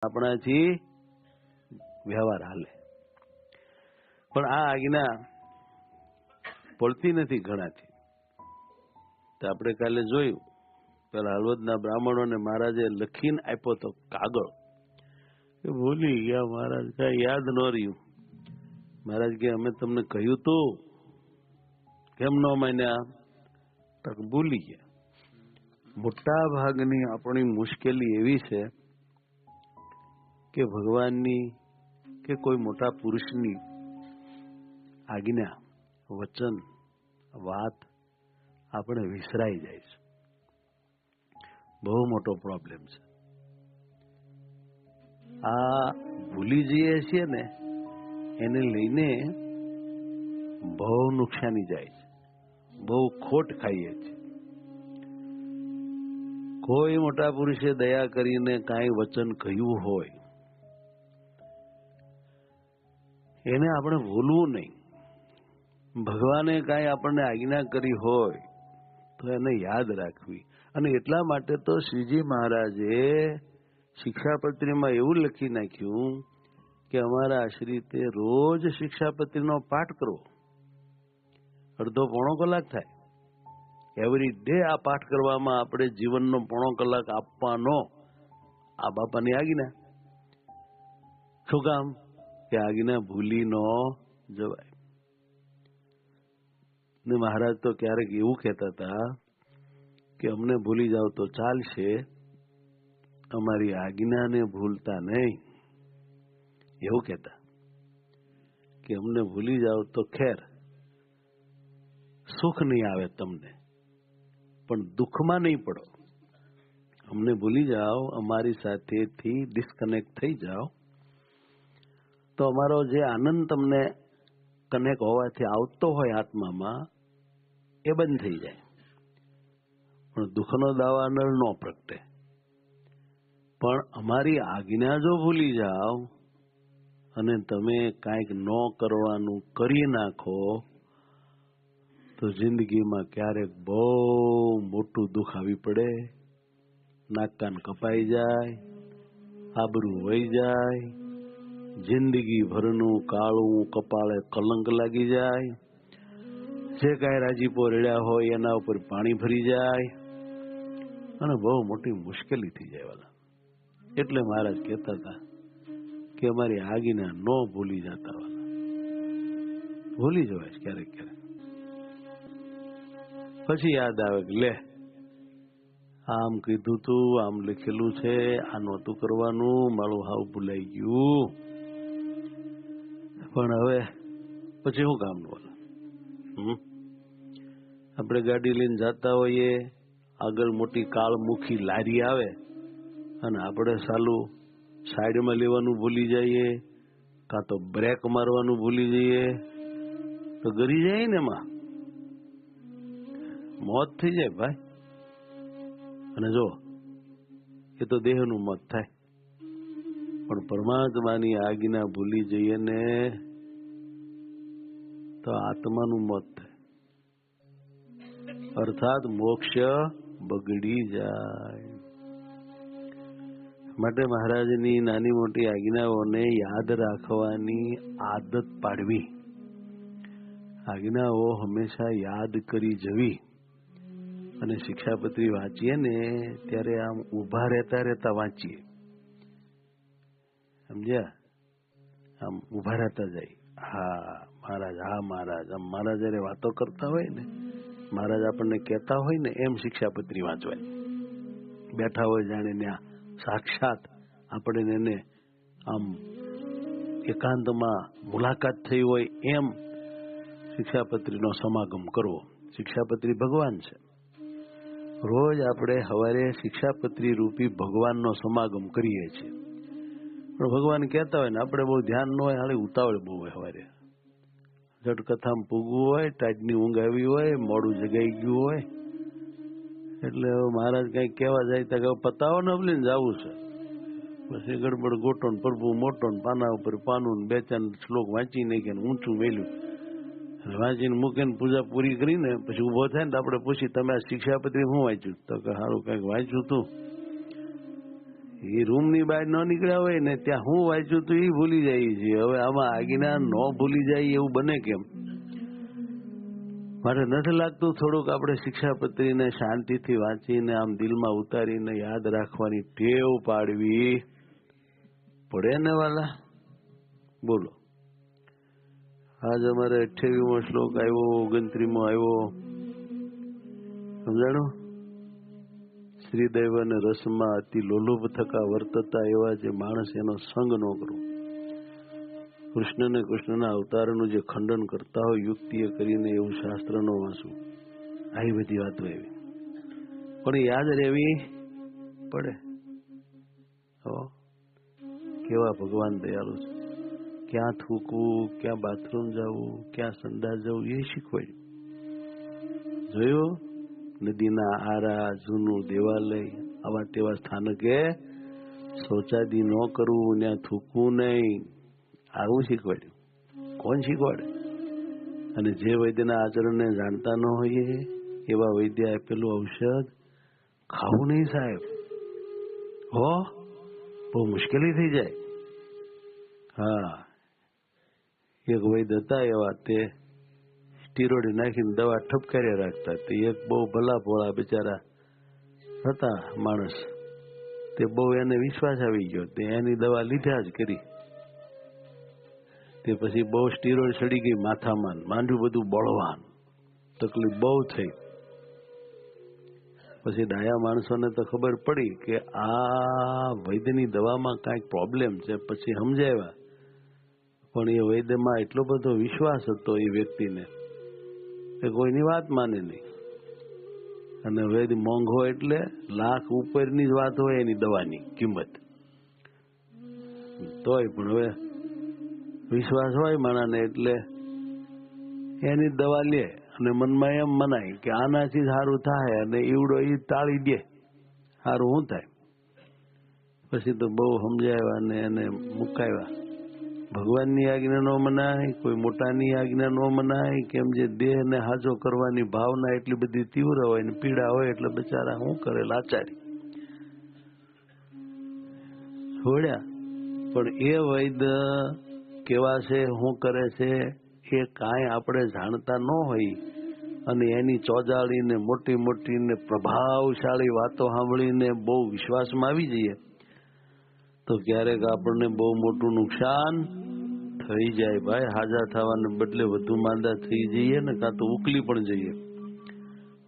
આપણાથી વ્યવહાર હાલે, પણ આ આજ્ઞા પડતી નથી ઘણાથી. તો આપણે કાલે જોયું, પેલા હળવદના બ્રાહ્મણોને મહારાજે લખીને આપ્યો તો કાગળ, કે ભૂલી ગયા મહારાજ, કઈ યાદ ન રહ્યું. મહારાજ કે અમે તમને કહ્યું તું, કેમ ન માન્યા? તો ભૂલી ગયા. મોટા ભાગની આપણી મુશ્કેલી એવી છે કે ભગવાનની કે કોઈ મોટા પુરુષની આજ્ઞા, વચન, વાત આપણે વિસરાઈ જાય છે. બહુ મોટો પ્રોબ્લેમ છે આ. ભૂલી જઈએ છીએ ને, એને લઈને બહુ નુકસાની જાય છે, બહુ ખોટ ખાઈએ છીએ. કોઈ મોટા પુરુષે દયા કરીને કાંઈ વચન કહ્યું હોય એને આપણે ભૂલવું નહીં. ભગવાને કાંઈ આપણને આજ્ઞા કરી હોય તો એને યાદ રાખવી. અને એટલા માટે તો શ્રીજી મહારાજે શિક્ષાપત્રીમાં એવું લખી નાખ્યું કે અમારા આશ્રિતે રોજ શિક્ષાપત્રીનો પાઠ કરવો. અડધો પોણો કલાક થાય એવરી ડે. આ પાઠ કરવામાં આપણે જીવનનો પોણો કલાક આપવાનો, આ બાપાની આજ્ઞા. શું કામ? કે આજ્ઞા ભૂલી ન જવાય. ને મહારાજ તો ક્યારેક એવું કહેતા હતા કે અમને ભૂલી જાવ તો ચાલશે, અમારી આજ્ઞાને ભૂલતા નહીં. એવું કહેતા કે અમને ભૂલી જાવ તો ખેર, સુખ નહીં આવે તમને, પણ દુઃખમાં નહીં પડો. અમને ભૂલી જાઓ, અમારી સાથેથી ડિસ્કનેક્ટ થઈ જાઓ, તો અમારો જે આનંદ તમને કનેક્ટ હોવાથી આવતો હોય આત્મામાં, એ બંધ થઈ જાય. પણ દુઃખનો દાવાનળ ન પ્રગટે. પણ અમારી આજ્ઞા જો ભૂલી જાઓ અને તમે કાંઈક ન કરવાનું કરી નાખો, તો જિંદગીમાં ક્યારેક બહુ મોટું દુઃખ આવી પડે. નાક કાન કપાઈ જાય, આબરૂ વહી જાય, જિંદગી ભરનું કાળું કપાળે કલંક લાગી જાય. જે કાંઈ રાજીપો રેડ્યા હોય એના ઉપર પાણી ભરી જાય અને બહુ મોટી મુશ્કેલી થઈ જાય વાલા. એટલે મહારાજ કહેતા હતા કે અમારી આજ્ઞા ન ભૂલી જતા વાલા. ભૂલી જવાય ક્યારેક ક્યારેક. પછી યાદ આવે કે લે, આમ કીધું તું, આમ લખેલું છે, આ નહોતું કરવાનું, મારું હાવ ભૂલાઈ ગયું. પણ હવે પછી શું કામનું બોલે? આપણે ગાડી લઈને જતા હોઈએ, આગળ મોટી કાળમુખી લારી આવે અને આપણે સાલું સાઈડમાં લેવાનું ભૂલી જઈએ, કાં તો બ્રેક મારવાનું ભૂલી જઈએ, તો ગરી જાય ને એમાં મોત થઈ જાય ભાઈ. અને જો એ તો દેહનું મોત થાય, પણ પરમાત્માની આજ્ઞા ભૂલી જઈએ ને તો આત્માનું મોત થાય, અર્થાત મોક્ષ બગડી જાય. માટે મહારાજની નાની મોટી આજ્ઞાઓને યાદ રાખવાની આદત પાડવી. આજ્ઞાઓ હંમેશા યાદ કરી જવી. અને શિક્ષાપત્રી વાંચીએ ને ત્યારે આમ ઉભા રહેતા રહેતા વાંચીએ, સમજ્યા? આમ ઉભા રહેતા જાય. હા મહારાજ, હા મહારાજ. આમ મહારાજ જયારે વાતો કરતા હોય ને, મહારાજ આપણને કહેતા હોય ને, એમ શિક્ષાપત્રી વાંચવાની. બેઠા હોય જાણે ત્યાં સાક્ષાત આપણે એને આમ એકાંતમાં મુલાકાત થઈ હોય એમ શિક્ષાપત્રીનો સમાગમ કરવો. શિક્ષાપત્રી ભગવાન છે. રોજ આપણે સવારે શિક્ષાપત્રી રૂપી ભગવાનનો સમાગમ કરીએ છીએ. પણ ભગવાન કહેતા હોય ને આપણે બહુ ધ્યાન ન હોય, હાલી ઉતાવળ બહુ હોય. સવારે જટકથામાં પૂગવું હોય, ટાઈટની ઊંઘ આવી હોય, મોડું જગાઈ ગયું હોય, એટલે મહારાજ કંઈક કહેવા જાય તો પતાવો ને લઈને જવું છે. પછી ગડબડ ગોટો ને પ્રભુ મોટો ને પાના ઉપર પાનું ને બે ચાર શ્લોક વાંચી નાખે ને ઊંચું મેલ્યું, વાંચીને મૂકીને પૂજા પૂરી કરીને પછી ઉભો થાય ને તો આપણે પૂછી, તમે આ શિક્ષાપત્રી શું વાંચ્યું? તો કે સારું કંઈક વાંચ્યું તું. એ રૂમ ની બહાર ન નીકળ્યા હોય ને ત્યાં હું વાંચ્યું તું એ ભૂલી જાય છે. હવે આમાં આજ્ઞા ન ભૂલી જાય એવું બને કેમ? મારે નથી લાગતું થોડુંક આપણે શિક્ષાપત્રીને શાંતિથી વાંચીને આમ દિલમાં ઉતારીને યાદ રાખવાની ટેવ પાડવી પડે ને વાલા? બોલો. આજ અમારે 28મો શ્લોક આવ્યો, 29મો આવ્યો. સમજાણું? શ્રીદૈવ અને રસમાં અતિ લોલુપ થકા વર્તતા એવા જે માણસ એનો સંગ ન કરવો. કૃષ્ણને કૃષ્ણના અવતારનું જે ખંડન કરતા હોય યુક્તિએ કરીને એવું શાસ્ત્ર નો વાંચવું. આવી બધી વાતો એવી પણ યાદ રહેવી પડે. કેવા ભગવાન દયાળુ છે. ક્યાં થૂકવું, ક્યાં બાથરૂમ જવું, ક્યાં સંડાસ જવું એ શીખવાડ્યું. જોયું? નદીના આરા, જૂનું દેવાલય, આવા તેવા સ્થાનકે શૌચાદી ન કરવું, ત્યાં થૂકવું નહીં, આવું શીખવાડ્યું. કોણ શીખવાડે? અને જે વૈદ્યના આચરણને જાણતા ન હોઈએ એવા વૈદ્ય આપેલું ઔષધ ખાવું નહીં સાહેબ. બહુ મુશ્કેલી થઈ જાય. હા, એક વૈદ્ય હતા એવા, તે સ્ટીરોઇડ નાખીને દવા ઠપકાર્યા રાખતા. તે એક બહુ ભલા ભોળા બિચારા હતા માણસ. તે બહુ એને વિશ્વાસ આવી ગયો, તે એની દવા લીધા જ કરી. તે પછી બહુ સ્ટીરોઇડ ચડી ગઈ માથામાં, માંડ્યું બધું બળવાન, તકલીફ બહુ થઈ. પછી ડાયા માણસોને તો ખબર પડી કે આ વૈદ્યની દવામાં કાંઈક પ્રોબ્લેમ છે. પછી સમજાવ્યા, પણ એ વૈદ્યમાં એટલો બધો વિશ્વાસ હતો એ વ્યક્તિને કે કોઈની વાત માને નહીં. અને વૈદ્ય મોંઘો એટલે લાખ ઉપરની જ વાત હોય એની દવાની કિંમત. તોય પણ હવે વિશ્વાસ હોય માણાને એટલે એની દવા લે અને મનમાં એમ મનાય કે આનાથી સારું થાય, અને ઈવડો એ તાળી દે, સારું શું થાય? પછી તો બહુ સમજાવ્યા અને એને મુકાવ્યા. ભગવાનની આજ્ઞા ન મનાય, કોઈ મોટાની આજ્ઞા ન મનાય. કેમ જે દેહને હાજો કરવાની ભાવના એટલી બધી તીવ્ર હોય ને પીડા હોય એટલે બિચારા શું કરે, લાચારી છોડ્યા. પણ એ વૈદ્ય કેવા છે, શું કરે છે એ કાંઈ આપણે જાણતા ન હોય અને એની ચોજાળીને મોટી મોટી ને પ્રભાવશાળી વાતો સાંભળીને બહુ વિશ્વાસમાં આવી જઈએ તો ક્યારેક આપણને બહુ મોટું નુકસાન થઈ જાય. ભાઈ, હાજા થવાને બદલે વધુ માંદા થઈ જઈએ ને, કાં તો ઉકલી પણ જઈએ.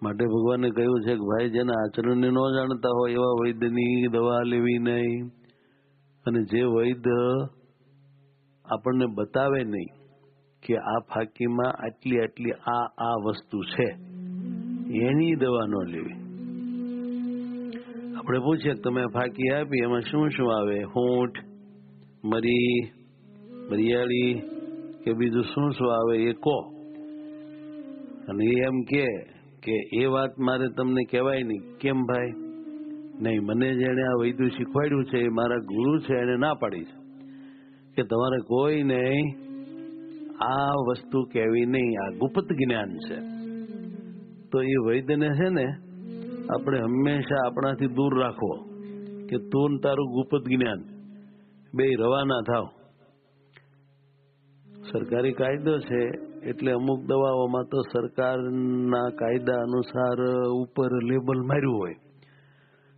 માટે ભગવાને કહ્યું છે કે ભાઈ, જેના આચરણને ન જાણતા હોય એવા વૈદ્યની દવા લેવી નહીં. અને જે વૈદ્ય આપણને બતાવે નહીં કે આ ફાકીમાં આટલી આટલી આ વસ્તુ છે, એની દવા ન લેવી. આપણે પૂછીએ કે તમે ફાકી આપી એમાં શું શું આવે? હોંઠ, મરી, મરિયાળી કે બીજું શું શું આવે એ કહો. અને એમ કે એ વાત મારે તમને કહેવાય નહીં. કેમ ભાઈ? નહીં, મને જેને આ વૈદ્ય શીખવાડ્યું છે એ મારા ગુરુ છે, એને ના પાડી છે કે તમારે કોઈ નહીં આ વસ્તુ કહેવી નહીં, આ ગુપ્ત જ્ઞાન છે. તો એ વૈદ્યને છે ને આપણે હંમેશા આપણાથી દૂર રાખવો કે તું તારું ગુપ્ત જ્ઞાન બે રવાના થાવ. સરકારી કાયદો છે એટલે અમુક દવાઓમાં તો સરકારના કાયદા અનુસાર ઉપર લેબલ માર્યું હોય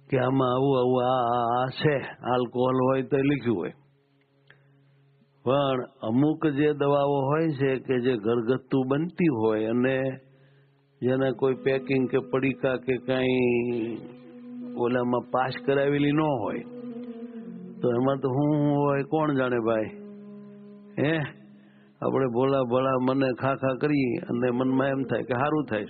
કે આમાં આવું આવું આ છે, આલ્કોહોલ હોય તો લખ્યું હોય. પણ અમુક જે દવાઓ હોય છે કે જે ઘરગથ્થુ બનતી હોય અને જેના કોઈ પેકિંગ કે પડીકા કે કઈ ઓલામાં પાસ કરાવેલી ન હોય, તો એમાં તો હું હોય કોણ જાણે ભાઈ. આપણે ભોળા ભોળા મને ખા કરી અને મનમાં એમ થાય કે સારું થાય.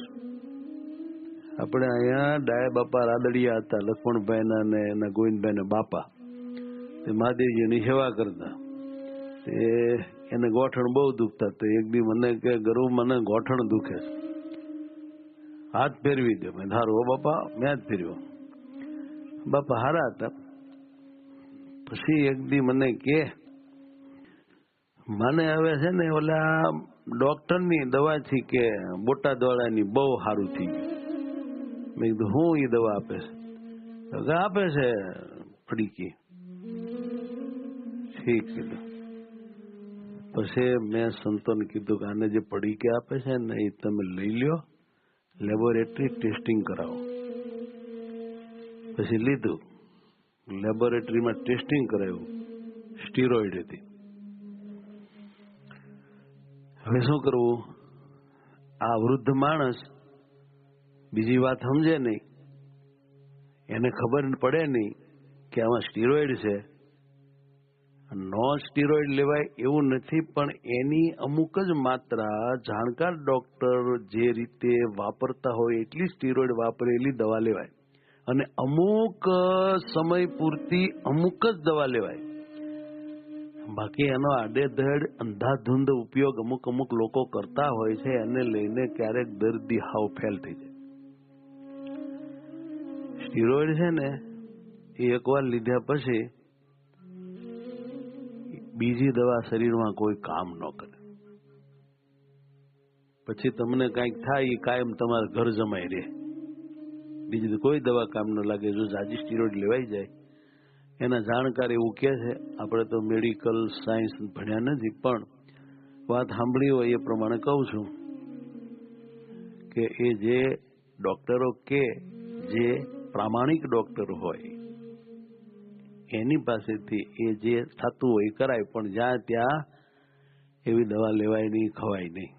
આપણે અહીંયા ડાયા બાપા રાદડિયા હતા, લક્ષ્મણભાઈના ને એના ગોવિંદભાઈના બાપા, તે મહાદેવજીની સેવા કરતા. એને ગોઠણ બહુ દુખતા. તો એક દી મને કે ગરુ મને ગોઠણ દુખે છે, હાથ ફેરવી દે. મેં ધારો બાપા, મેં જ ફેરવ્યો. બાપા હારા હતા. પછી એક દી મને કે મને હવે છે ને ઓલા ડોક્ટરની દવાથી કે બોટાદ વાળાની બહુ સારું થઈ ગયું. મેં કીધું હું એ દવા આપે છે? આપે છે પડીકી. ઠીક કીધું. પછી મેં સંતોને કીધું કે આને જે પડીકી આપે છે ને એ તમે લઈ લ્યો, લેબોરેટરી ટેસ્ટિંગ કરાવો. પછી લીધું, લેબોરેટરીમાં ટેસ્ટિંગ કરાવ્યું, સ્ટીરોઇડ હતી. હવે શું કરવું? આ વૃદ્ધ માણસ બીજી વાત સમજે નહીં, એને ખબર પડે નહીં કે આમાં સ્ટીરોઇડ છે. નો સ્ટીરોઇડ લેવાય એવું નથી, પણ એની અમુક જ માત્રા જાણકાર ડોક્ટર જે રીતે વાપરતા હોય એટલી સ્ટીરોઇડ વાપરેલી દવા લેવાય, અને અમુક સમય પૂરતી અમુક જ દવા લેવાય. બાકી એનો આડેધડ અંધાધૂંધ ઉપયોગ અમુક લોકો કરતા હોય છે, એને લઈને ક્યારેક દર્દી હાવ ફેલ થઈ જાય. સ્ટીરોઇડ છે ને એ એકવાર લીધા પછી બીજી દવા શરીરમાં કોઈ કામ ન કરે. પછી તમને કંઈક થાય એ કાયમ તમારા ઘર જમાઈ રહે, બીજી કોઈ દવા કામ ન લાગે જો જાજી સ્ટીરોઇડ લેવાઈ જાય. એના જાણકાર એવું કહે છે, આપણે તો મેડિકલ સાયન્સ ભણ્યા નથી, પણ વાત સાંભળી હોય એ પ્રમાણે કહું છું કે એ જે ડોક્ટરો કે જે પ્રામાણિક ડોક્ટર હોય એની પાસેથી એ જે થતું હોય એ કરાય, પણ જ્યાં ત્યાં એવી દવા લેવાય નહીં, ખવાય નહીં.